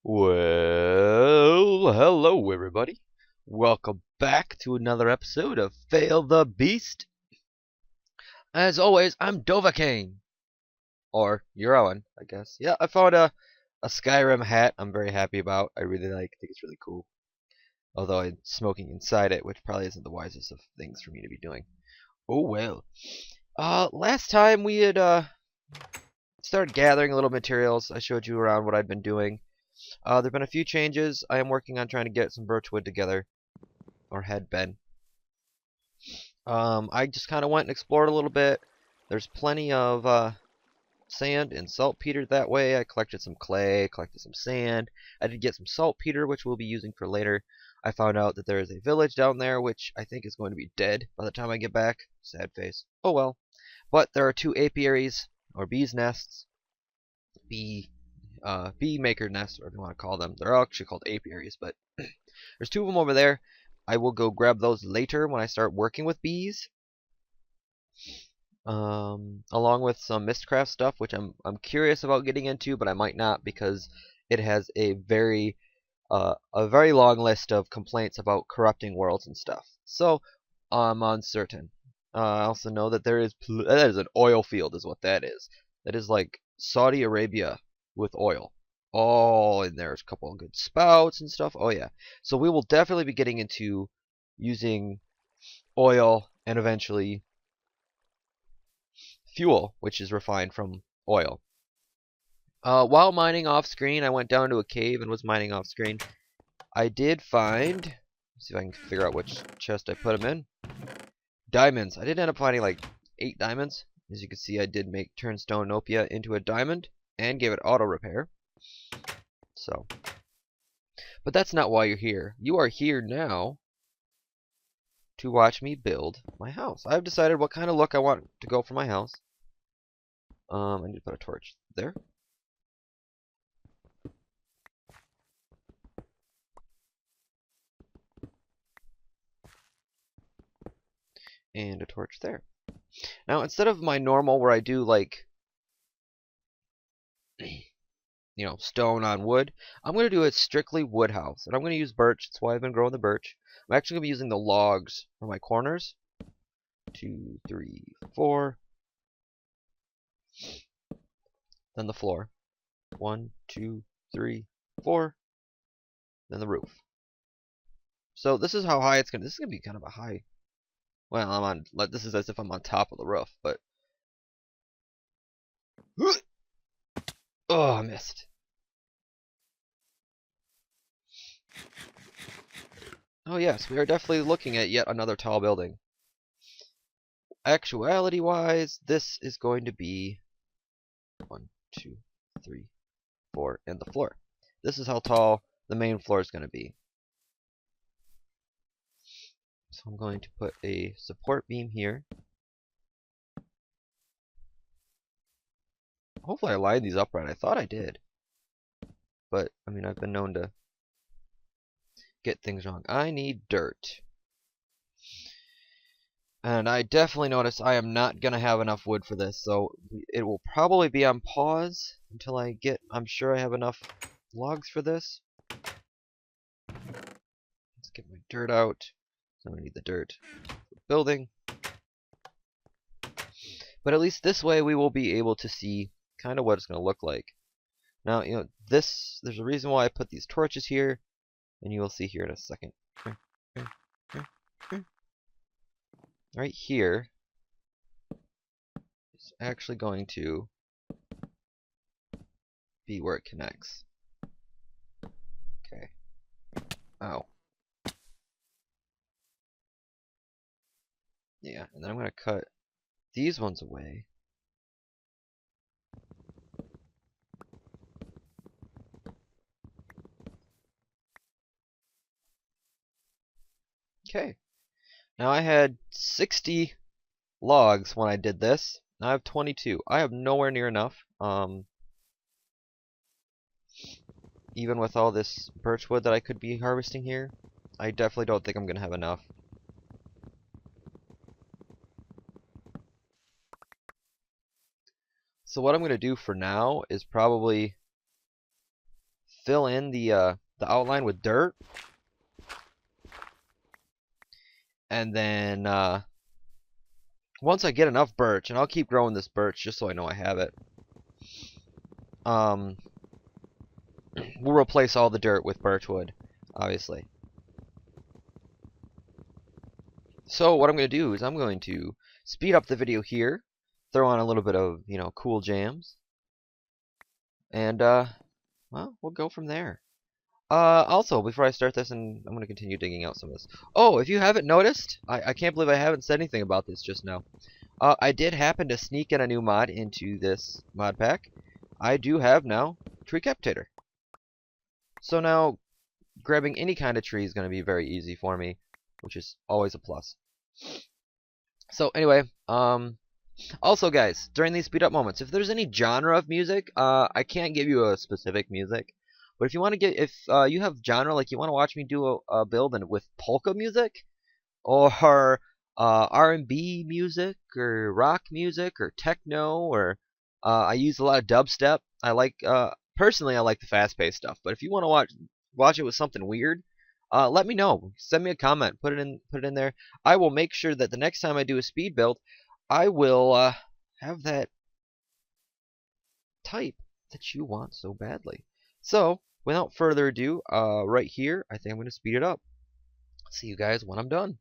Well, hello everybody. Welcome back to another episode of Fail the Beast. As always, I'm Dovahkiin. Or Eurowan, I guess. Yeah, I found a Skyrim hat I'm very happy about. I really think it's really cool. Although I'm smoking inside it, which probably isn't the wisest of things for me to be doing. Oh well. Last time we had started gathering a little materials. I showed you around what I'd been doing. There have been a few changes. I am working on trying to get some birchwood together. Or had been. I just kind of went and explored a little bit. There's plenty of sand and saltpeter that way. I collected some clay, collected some sand. I did get some saltpeter, which we'll be using for later. I found out that there is a village down there, which I think is going to be dead by the time I get back. Sad face. Oh well. But there are two apiaries, or bees' nests. Bee maker nests, whatever you want to call them. They're actually called apiaries, but there's two of them over there. I will go grab those later when I start working with bees. Along with some Mistcraft stuff, which I'm curious about getting into, but I might not because it has a very long list of complaints about corrupting worlds and stuff. So I'm uncertain. I also know that that is an oil field, is what that is. That is like Saudi Arabia with oil. Oh, and there's a couple of good spouts and stuff. Oh yeah. So we will definitely be getting into using oil and eventually fuel, which is refined from oil. While mining off screen, I went down to a cave and was mining off screen. I did find, let's see if I can figure out which chest I put them in. Diamonds. I did end up finding like 8 diamonds. As you can see, I did make turnstone nopia into a diamond and gave it auto repair. So, but that's not why you're here. You are here now to watch me build my house. I've decided what kind of look I want to go for my house. I need to put a torch there. And a torch there. Now, instead of my normal where I do like, stone on wood, I'm going to do a strictly wood house. And I'm going to use birch. That's why I've been growing the birch. I'm actually going to be using the logs for my corners. 2, 3, 4. Then the floor. 1, 2, 3, 4. Then the roof. So this is how high it's going to. This is going to be kind of a high. Well, this is as if I'm on top of the roof, but. Oh, I missed. Oh yes, we are definitely looking at yet another tall building. Actuality-wise, this is going to be 1, 2, 3, 4, and the floor. This is how tall the main floor is going to be. So I'm going to put a support beam here. Hopefully I lined these up right. I thought I did. But, I mean, I've been known to get things wrong. I need dirt. And I definitely notice I am not going to have enough wood for this, so it will probably be on pause until I'm sure I have enough logs for this. Let's get my dirt out. So I need the dirt for building. But at least this way we will be able to see kind of what it's going to look like. Now, there's a reason why I put these torches here, and you will see here in a second. Right here is actually going to be where it connects. Okay. Ow. Yeah, and then I'm going to cut these ones away. Okay. Now I had 60 logs when I did this. Now I have 22. I have nowhere near enough. Even with all this birchwood that I could be harvesting here, I definitely don't think I'm going to have enough. So what I'm going to do for now is probably fill in the outline with dirt, and then once I get enough birch, and I'll keep growing this birch just so I know I have it. We'll replace all the dirt with birch wood, obviously. So what I'm going to do is I'm going to speed up the video here, throw on a little bit of, cool jams, and well, we'll go from there. Also, before I start this, and I'm going to continue digging out some of this. Oh, if you haven't noticed, I can't believe I haven't said anything about this just now. I did happen to sneak in a new mod into this mod pack. I do have now Tree Captator. So now, grabbing any kind of tree is going to be very easy for me, which is always a plus. So anyway, also guys, during these speed up moments, if there's any genre of music, I can't give you a specific music. But if you want to if you have genre, like you want to watch me do a build with polka music, or R&B music, or rock music, or techno, or I use a lot of dubstep. I like personally I like the fast-paced stuff. But if you want to watch it with something weird, let me know. Send me a comment. Put it in there. I will make sure that the next time I do a speed build, I will have that type that you want so badly. So, without further ado, right here, I think I'm going to speed it up. See you guys when I'm done.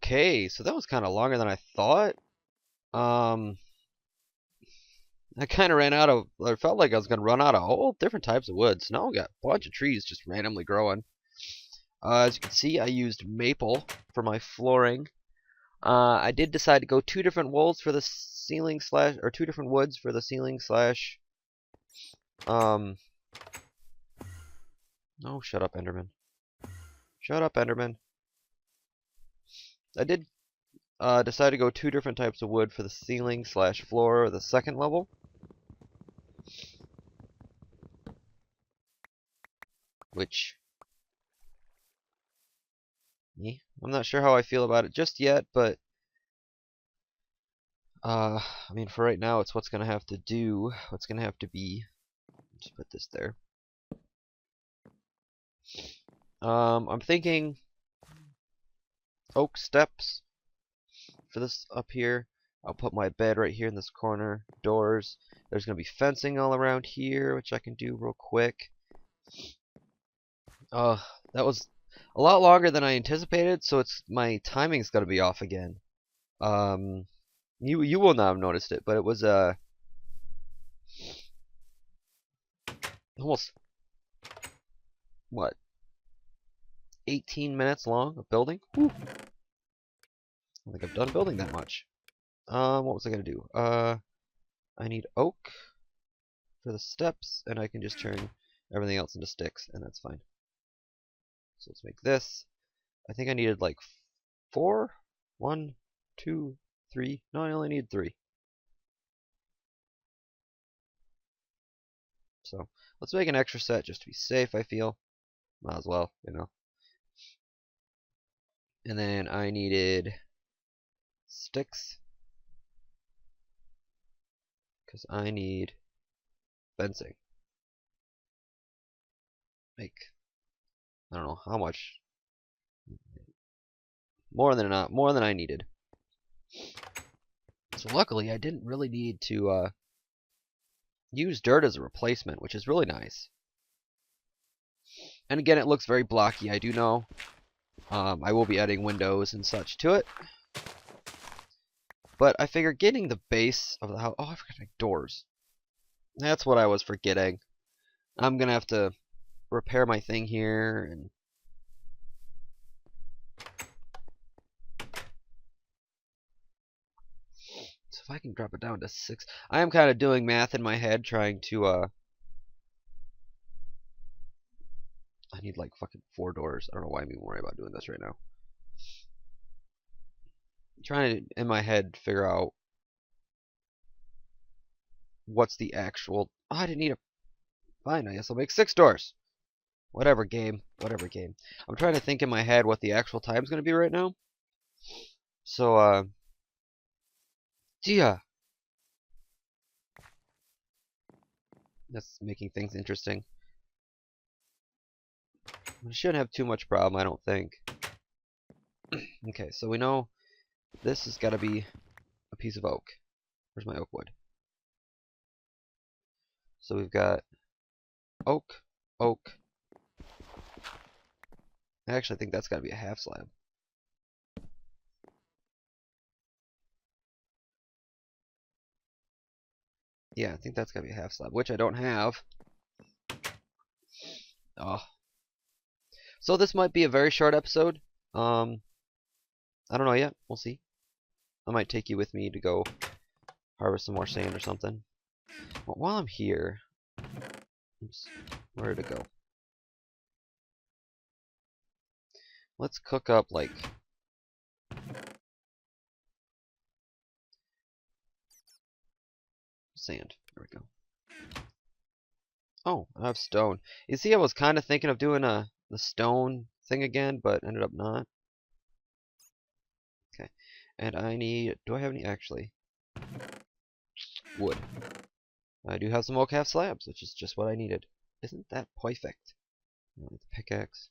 Okay, so that was kind of longer than I thought. I kind of ran out of, I felt like I was going to run out of all different types of wood. So now we got a bunch of trees just randomly growing. As you can see, I used maple for my flooring. I did decide to go two different woods for the ceiling slash, or two different woods for the ceiling slash, no, shut up, Enderman. Shut up, Enderman. I did decide to go two different types of wood for the ceiling slash floor of the second level. Which, I'm not sure how I feel about it just yet, but I mean, for right now, it's what's gonna have to do. What's gonna have to be. Just put this there. I'm thinking oak steps for this up here. I'll put my bed right here in this corner. Doors. There's gonna be fencing all around here, which I can do real quick. That was a lot longer than I anticipated, so my timing's gonna be off again. You will not have noticed it, but it was almost what 18 minutes long of building. Whew. I don't think I've done building that much. What was I gonna do? I need oak for the steps, and I can just turn everything else into sticks, and that's fine. So let's make this. I think I needed like 4. 1, 2, 3. No, I only need 3. So let's make an extra set just to be safe, I feel. Might as well, you know. And then I needed sticks, because I need fencing. Make, I don't know how much. More than I needed. So luckily, I didn't really need to use dirt as a replacement, which is really nice. And again, it looks very blocky, I do know. I will be adding windows and such to it. But I figure getting the base of the house... Oh, I forgot to make doors. That's what I was forgetting. I'm going to have to repair my thing here. And so if I can drop it down to 6... I am kind of doing math in my head, trying to... I need like fucking 4 doors. I don't know why I'm even worried about doing this right now. I'm trying to, in my head, figure out what's the actual... Oh, I didn't need a... Fine, I guess I'll make 6 doors. Whatever game. Whatever game. I'm trying to think in my head what the actual time's going to be right now. So, yeah. That's making things interesting. I shouldn't have too much problem, I don't think. Okay, so we know this has got to be a piece of oak. Where's my oak wood? So we've got oak, oak. I actually think that's got to be a half slab. Yeah, I think that's got to be a half slab, which I don't have. Oh. So this might be a very short episode. I don't know yet. We'll see. I might take you with me to go harvest some more sand or something. But while I'm here, oops, where to go? Let's cook up like sand. There we go. Oh, I have stone. You see, I was kind of thinking of doing the stone thing again, but ended up not. Okay, and I need. Do I have any actually? Wood. I do have some oak half slabs, which is just what I needed. Isn't that perfect? I need the pickaxe.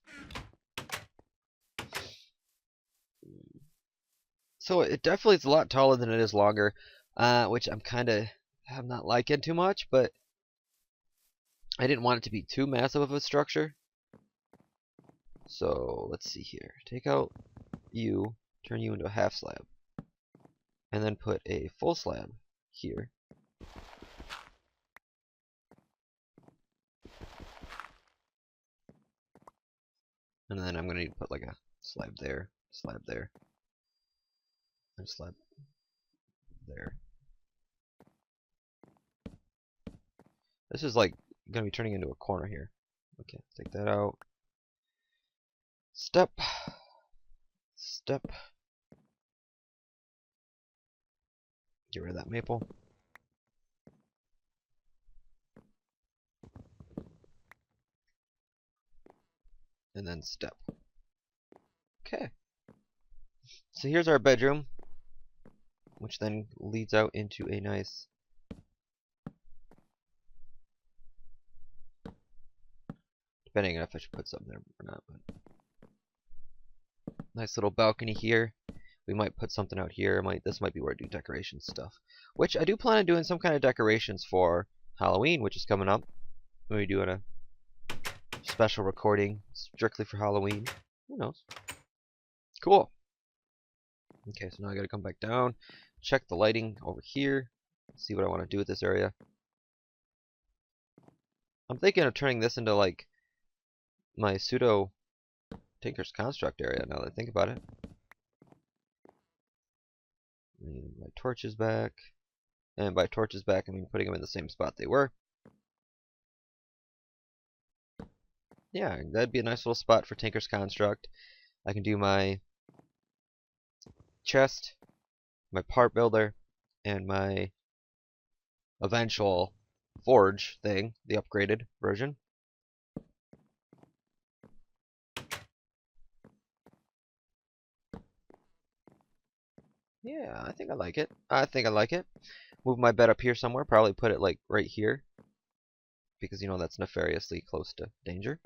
So it definitely is a lot taller than it is longer, which I'm not liking too much, but I didn't want it to be too massive of a structure. So let's see here. Take out you, turn you into a half slab. And then put a full slab here. And then I'm going to need to put like a slab there, and a slab there. This is like going to be turning into a corner here. Okay, take that out. Step. Step. Get rid of that maple. And then step. Okay. So here's our bedroom, which then leads out into a nice depending on if I should put something there or not, but nice little balcony here. We might put something out here. This might be where I do decoration stuff. Which I do plan on doing some kind of decorations for Halloween, which is coming up. We'll be doing a special recording strictly for Halloween. Who knows? Cool. Okay, so now I gotta come back down, check the lighting over here, see what I want to do with this area. I'm thinking of turning this into like my pseudo Tinker's Construct area now that I think about it. I need my torches back. And by torches back, I mean putting them in the same spot they were. Yeah, that'd be a nice little spot for Tinker's Construct. I can do my chest, my part builder, and my eventual forge thing, the upgraded version. Yeah, I think I like it. I think I like it. Move my bed up here somewhere. Probably put it like right here. Because, you know, that's nefariously close to danger.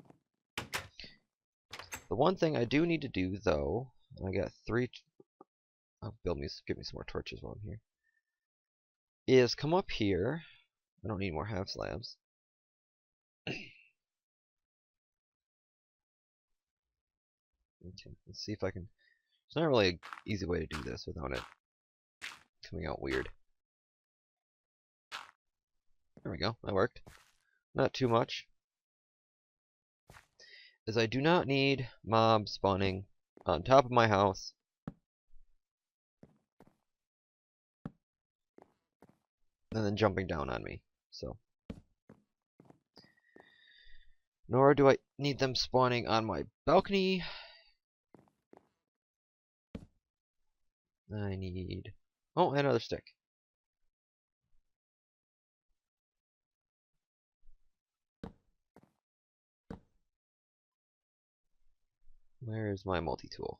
The one thing I do need to do, though, I got 3... Oh, give me some more torches while I'm here. Is come up here. I don't need more half slabs. Okay, let's see if I can... It's not really an easy way to do this without it coming out weird. There we go, that worked. Not too much. As I do not need mobs spawning on top of my house. And then jumping down on me. So. Nor do I need them spawning on my balcony. I need... Oh, another stick. Where is my multi-tool?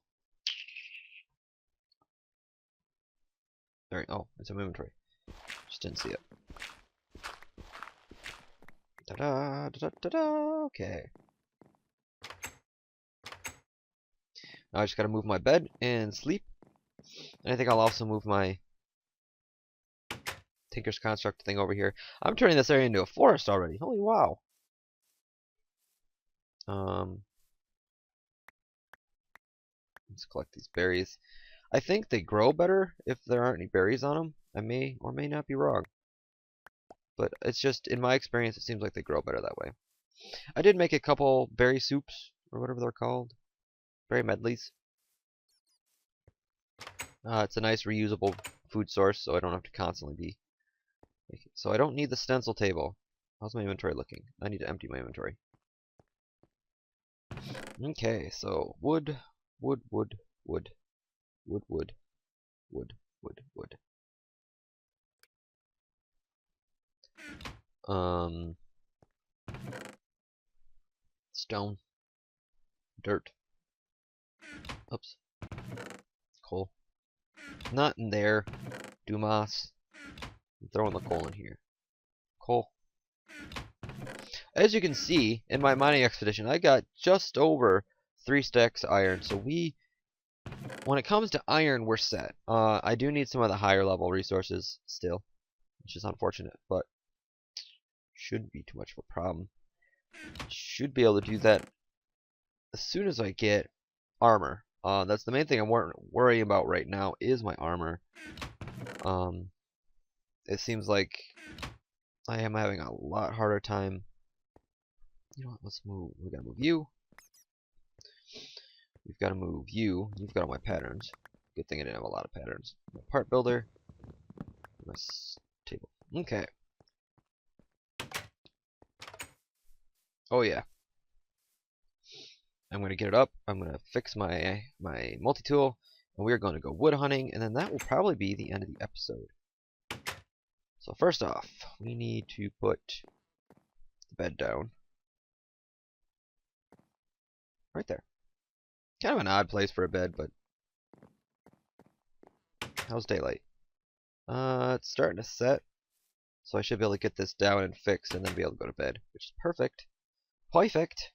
There. Oh, it's in my inventory. Just didn't see it. Ta-da! Ta-da! Okay. Now I just gotta move my bed and sleep. And I think I'll also move my Tinker's Construct thing over here. I'm turning this area into a forest already. Holy wow. Let's collect these berries. I think they grow better if there aren't any berries on them. I may or may not be wrong. But it's just, in my experience, it seems like they grow better that way. I did make a couple berry soups, or whatever they're called. Berry medleys. It's a nice reusable food source, so I don't have to constantly be making. So I don't need the stencil table. How's my inventory looking? I need to empty my inventory. Okay, so wood, wood, wood, wood, wood, wood, wood, wood, wood. Stone, dirt. Oops. Coal. Not in there. Dumas. I'm throwing the coal in here. Coal. As you can see, in my mining expedition, I got just over 3 stacks of iron. So when it comes to iron, we're set. I do need some of the higher level resources still, which is unfortunate, but shouldn't be too much of a problem. Should be able to do that as soon as I get armor. That's the main thing I'm worrying about right now is my armor. It seems like I am having a lot harder time. You know what? Let's move. We gotta move you. We've got to move you. You've got all my patterns. Good thing I didn't have a lot of patterns. My part builder. My table. Okay. Oh yeah. I'm gonna get it up. I'm gonna fix my multi-tool, and we're gonna go wood hunting, and then that will probably be the end of the episode. So first off, we need to put the bed down. Right there. Kind of an odd place for a bed, but how's daylight? It's starting to set, so I should be able to get this down and fixed, and then be able to go to bed, which is perfect. Perfect.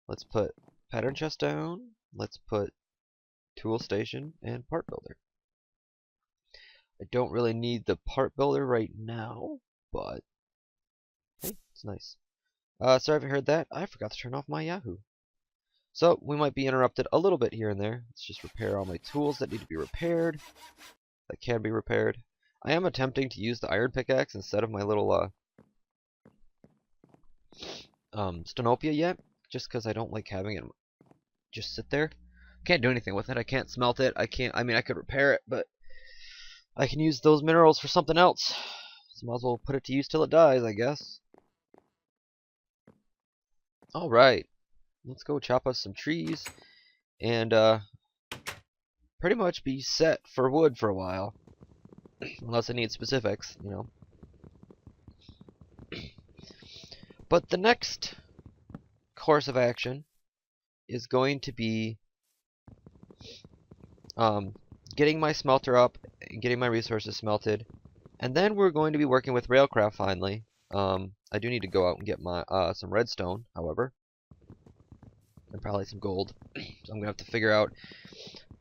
Let's put pattern chest down. Let's put tool station and part builder. I don't really need the part builder right now, but hey, it's nice. Sorry if you heard that. I forgot to turn off my Yahoo. So we might be interrupted a little bit here and there. Let's just repair all my tools that need to be repaired. That can be repaired. I am attempting to use the iron pickaxe instead of my little Stenopia yet, just because I don't like having it just sit there. Can't do anything with it. I can't smelt it. I mean, I could repair it, but I can use those minerals for something else. So might as well put it to use till it dies, I guess. Alright. Let's go chop us some trees and pretty much be set for wood for a while. Unless I need specifics, you know. But the next course of action is going to be getting my smelter up, getting my resources smelted, and then we're going to be working with Railcraft finally. I do need to go out and get my some redstone, however, and probably some gold. So I'm gonna have to figure out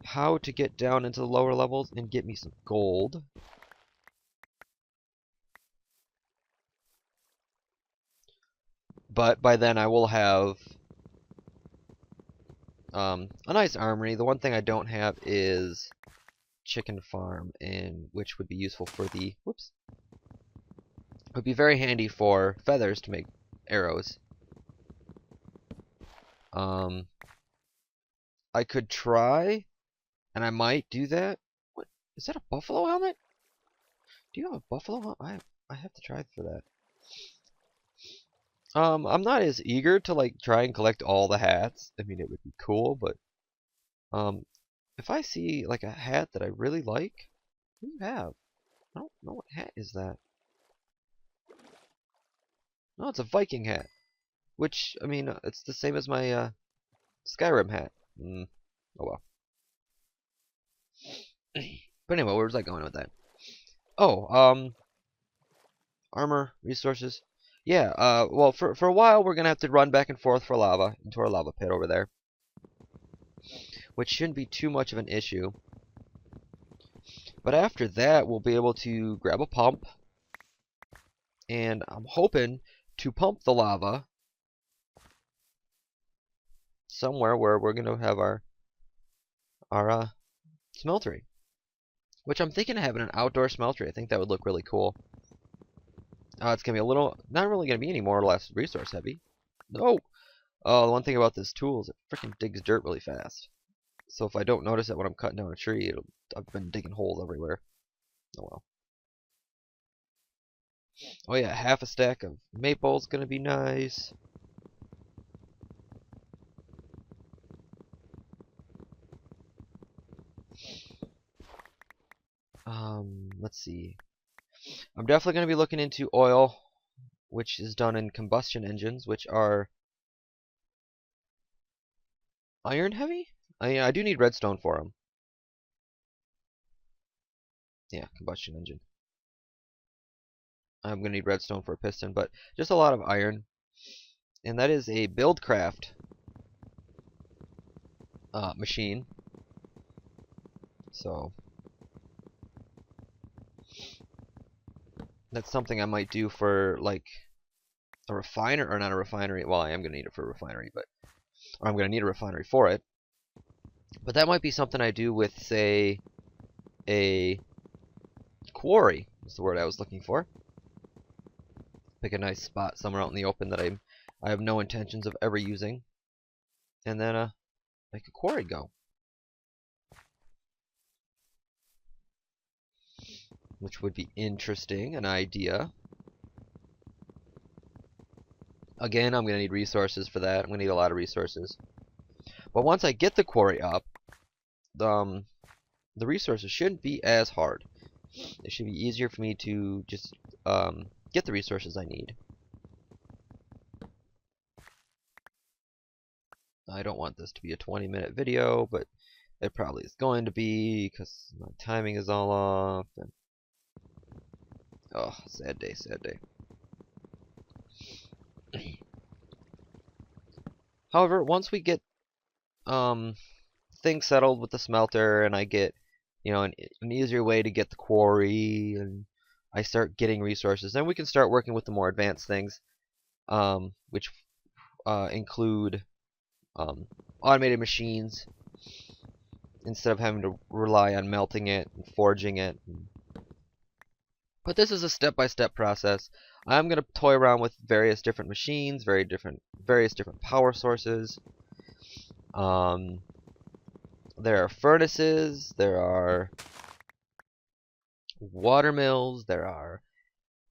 how to get down into the lower levels and get me some gold. But by then I will have a nice armory. The one thing I don't have is chicken farm, and which would be useful for the whoops. It would be very handy for feathers to make arrows. I could try, and I might do that. What is that? A buffalo helmet? Do you have a buffalo helmet? I have to try for that. I'm not as eager to like try and collect all the hats. I mean, it would be cool, but if I see like a hat that I really like, what do you have? I don't know what hat is that. No, it's a Viking hat. Which, I mean, it's the same as my Skyrim hat. Oh well. But anyway, where was I going with that? Oh, armor, resources. Yeah, well, for a while we're gonna have to run back and forth for lava into our lava pit over there, which shouldn't be too much of an issue. But after that, we'll be able to grab a pump, and I'm hoping to pump the lava somewhere where we're gonna have our smeltery, which I'm thinking of having an outdoor smeltery. I think that would look really cool. It's gonna be a little, not really gonna be any more or less resource heavy. No. Oh, the one thing about this tool is it freaking digs dirt really fast. So if I don't notice it when I'm cutting down a tree, I've been digging holes everywhere. Oh well. Oh yeah, half a stack of maple's gonna be nice. Let's see. I'm definitely gonna be looking into oil, which is done in combustion engines, which are iron heavy? I do need redstone for them. Yeah, combustion engine. I'm going to need redstone for a piston, but just a lot of iron. And that is a Buildcraft machine. So that's something I might do for like a refiner, or not a refinery. Well, I am going to need it for a refinery, but or I'm going to need a refinery for it. But that might be something I do with, say, a quarry, is the word I was looking for. Pick a nice spot somewhere out in the open that I have no intentions of ever using, and then make a quarry go. Which would be interesting, an idea. Again, I'm going to need resources for that. I'm going to need a lot of resources. But once I get the quarry up, the resources shouldn't be as hard. It should be easier for me to just get the resources I need. I don't want this to be a 20-minute video, but it probably is going to be because my timing is all off. And oh, sad day, sad day. However, once we get things settled with the smelter, and I get, you know, an easier way to get the quarry, and I start getting resources, then we can start working with the more advanced things, which include automated machines, instead of having to rely on melting it and forging it. But this is a step-by-step process. I'm going to toy around with various different machines, various different power sources. There are furnaces, there are water mills, there are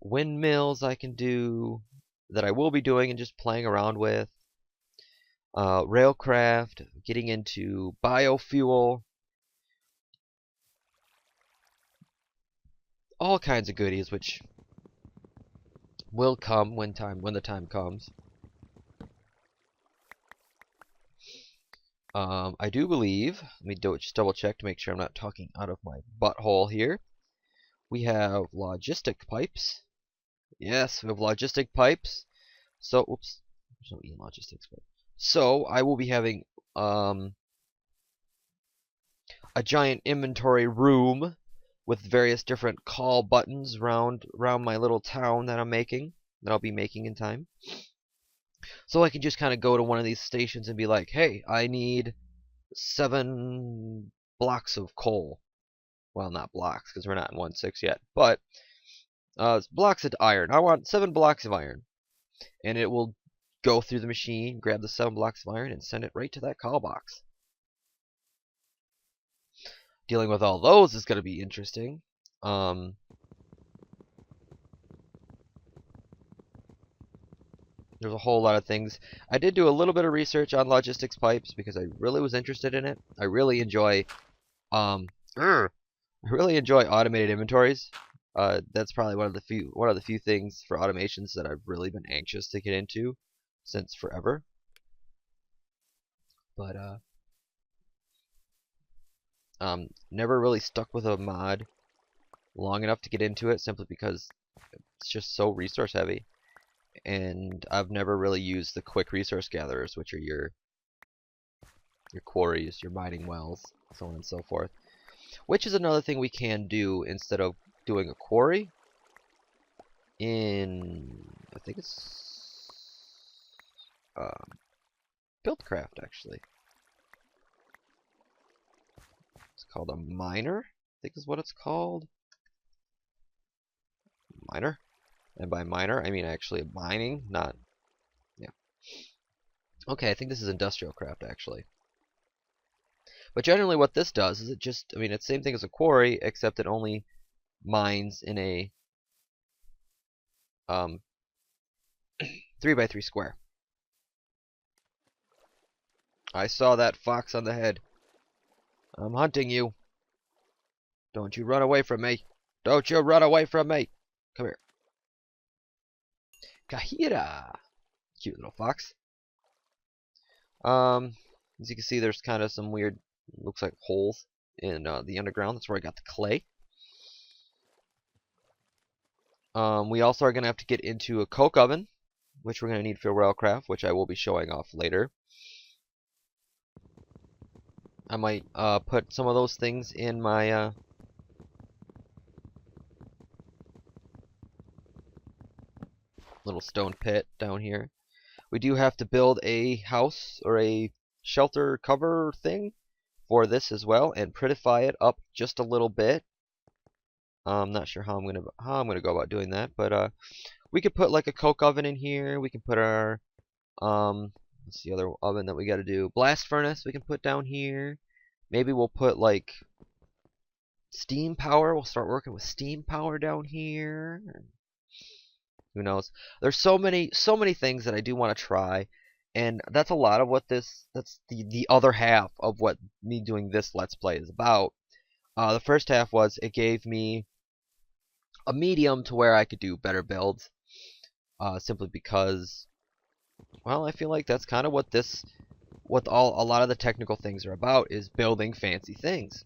windmills I can do, that I will be doing and just playing around with. Railcraft, getting into biofuel. All kinds of goodies which will come when the time comes. I do believe, let me just double check to make sure I'm not talking out of my butthole here. We have logistic pipes. Yes, we have logistic pipes. So, oops, there's no E in logistics. But so I will be having a giant inventory room with various different call buttons around my little town that I'll be making in time. So I can just kind of go to one of these stations and be like, hey, I need 7 blocks of coal. Well, not blocks, because we're not in 1/6 yet, but blocks of iron. I want 7 blocks of iron. And it will go through the machine, grab the 7 blocks of iron, and send it right to that call box. Dealing with all those is going to be interesting. There's a whole lot of things. I did do a little bit of research on logistics pipes because I really was interested in it. I really enjoy automated inventories. That's probably one of the few things for automations that I've really been anxious to get into since forever. But never really stuck with a mod long enough to get into it, simply because it's just so resource heavy. And I've never really used the quick resource gatherers, which are your quarries, your mining wells, so on and so forth. Which is another thing we can do instead of doing a quarry. I think it's Buildcraft, actually. It's called a miner, I think is what it's called. Miner? And by miner, I mean actually mining, not... Yeah. Okay, I think this is industrial craft, actually. But generally what this does is it's the same thing as a quarry, except it only mines in a 3x3 square. I saw that fox on the head. I'm hunting you. Don't you run away from me. Don't you run away from me. Come here. Kahira. Cute little fox. As you can see, there's kind of some weird, looks like holes in the underground. That's where I got the clay. We also are going to have to get into a coke oven, which we're going to need for railcraft, which I will be showing off later. I might put some of those things in my little stone pit down here. We do have to build a house or a shelter cover thing for this as well and prettify it up just a little bit. I'm not sure how I'm gonna go about doing that, but we could put like a coke oven in here. We can put our what's the other oven that we got to do? Blast furnace we can put down here. Maybe we'll put like steam power. We'll start working with steam power down here. Who knows? There's so many things that I do want to try, and that's a lot of what that's the other half of what me doing this Let's Play is about. The first half was it gave me a medium to where I could do better builds, simply because, well, I feel like that's kind of what a lot of the technical things are about, is building fancy things.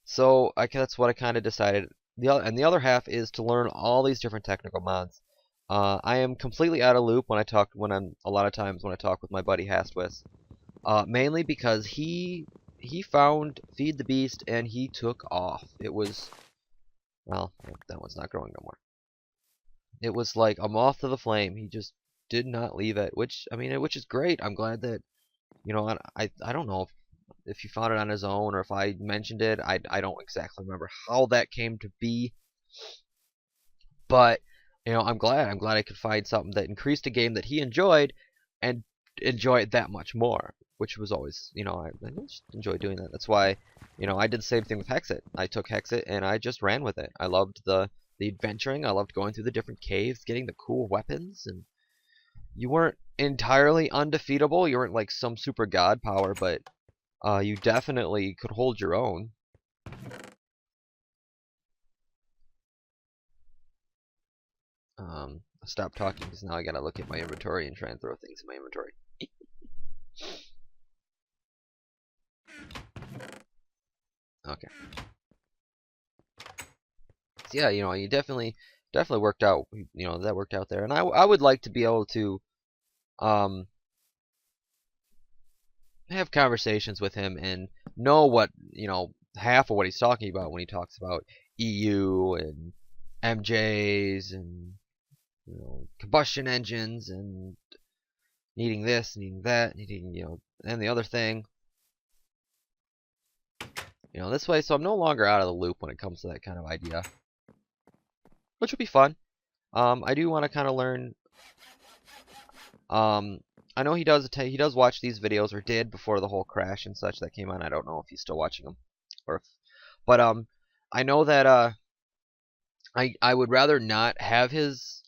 So that's what I kind of decided. The other half is to learn all these different technical mods. I am completely out of loop when I talk a lot of times when I talk with my buddy Hastwis, mainly because he found Feed the Beast and he took off. It was, well, that one's not growing no more. It was like a moth to the flame. He just did not leave it, which is great. I'm glad that, you know, I don't know if he found it on his own or if I mentioned it. I don't exactly remember how that came to be, but you know, I'm glad I could find something that increased a game that he enjoyed and enjoy it that much more, which was always, you know, I just enjoy doing that. That's why, you know, I did the same thing with Hexit. I took Hexit and I just ran with it. I loved the adventuring. I loved going through the different caves, getting the cool weapons, and you weren't entirely undefeatable. You weren't like some super god power, but you definitely could hold your own. Stop talking because now I gotta look at my inventory and try and throw things in my inventory. Okay. So yeah, you know, you definitely worked out. You know, that worked out there, and I would like to be able to um have conversations with him and know what, you know, half of what he's talking about when he talks about EU and MJs and, you know, combustion engines and needing this, needing that, needing, you know, and the other thing. You know, this way, so I'm no longer out of the loop when it comes to that kind of idea, which will be fun. I do want to kind of learn. I know he does watch these videos, or did before the whole crash and such that came on. I don't know if he's still watching them, or if, but I know that I would rather not have his,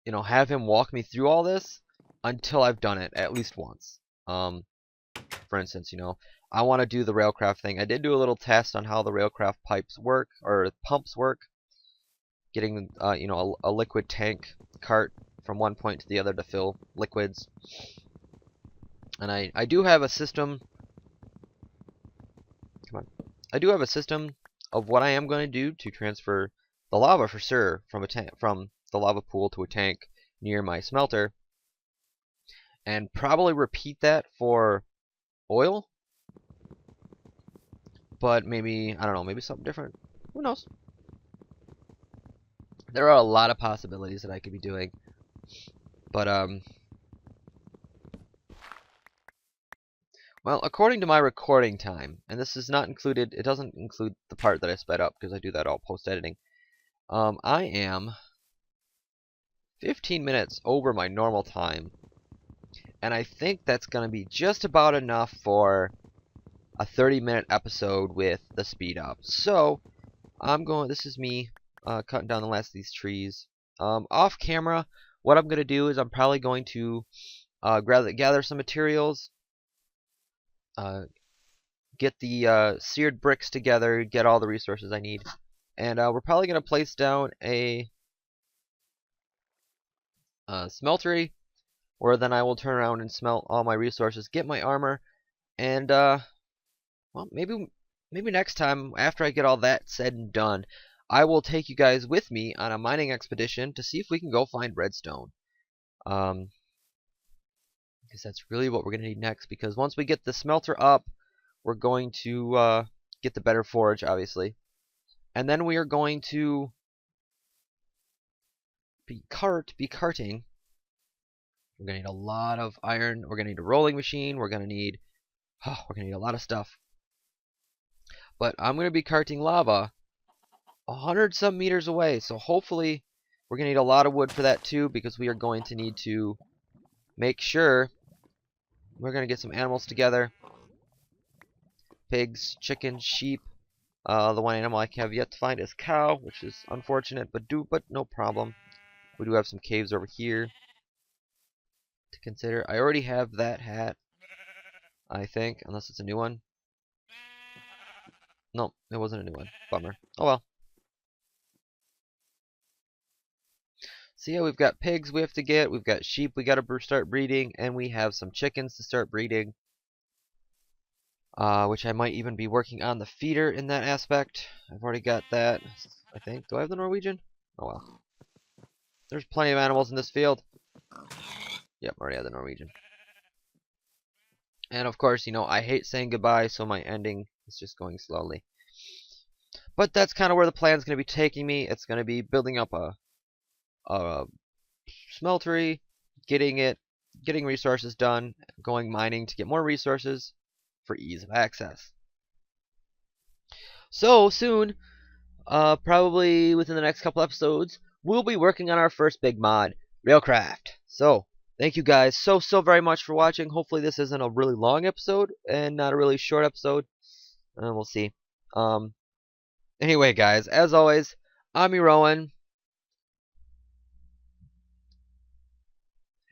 you know, have him walk me through all this until I've done it at least once. For instance, you know, I want to do the railcraft thing. I did do a little test on how the railcraft pipes work, or pumps work, getting you know, a liquid tank cart from one point to the other to fill liquids. And I do have a system. Come on. I do have a system of what I am going to do to transfer the lava for sure from the lava pool to a tank near my smelter, and probably repeat that for oil. But maybe, I don't know, maybe something different. Who knows? There are a lot of possibilities that I could be doing. But well, according to my recording time, and this is not included, it doesn't include the part that I sped up because I do that all post-editing. I am 15 minutes over my normal time, and I think that's going to be just about enough for a 30-minute episode with the speed up. So, this is me cutting down the last of these trees. Off camera, what I'm going to do is I'm probably going to gather some materials, get the seared bricks together, get all the resources I need, and we're probably going to place down a smeltery, where then I will turn around and smelt all my resources, get my armor, and well, maybe next time after I get all that said and done, I will take you guys with me on a mining expedition to see if we can go find redstone. Because that's really what we're going to need next, because once we get the smelter up, we're going to get the better forge, obviously. And then we are going to be carting. We're going to need a lot of iron. We're going to need a rolling machine. We're going to need Oh, we're gonna need a lot of stuff. But I'm gonna be carting lava 100 some meters away, so hopefully we're gonna need a lot of wood for that too, because we are going to need to make sure we're gonna get some animals together. Pigs, chickens, sheep. The one animal I have yet to find is cow, which is unfortunate, but no problem. We do have some caves over here to consider. I already have that hat, I think, unless it's a new one. No, it wasn't a new one. Bummer. Oh well. So yeah, we've got pigs we have to get, we've got sheep we gotta start breeding, and we have some chickens to start breeding. Which I might even be working on the feeder in that aspect. I've already got that, I think. Do I have the Norwegian? Oh well. There's plenty of animals in this field. Yep, already have the Norwegian. And of course, you know, I hate saying goodbye, so my ending is just going slowly. But that's kind of where the plan's going to be taking me. It's going to be building up a smeltery, getting resources done, going mining to get more resources for ease of access. So soon, probably within the next couple episodes, we'll be working on our first big mod, Railcraft. So, thank you guys so very much for watching. Hopefully this isn't a really long episode and not a really short episode. We'll see. Anyway, guys, as always, I'm your Rowan.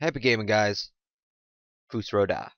Happy gaming, guys. Fusroda.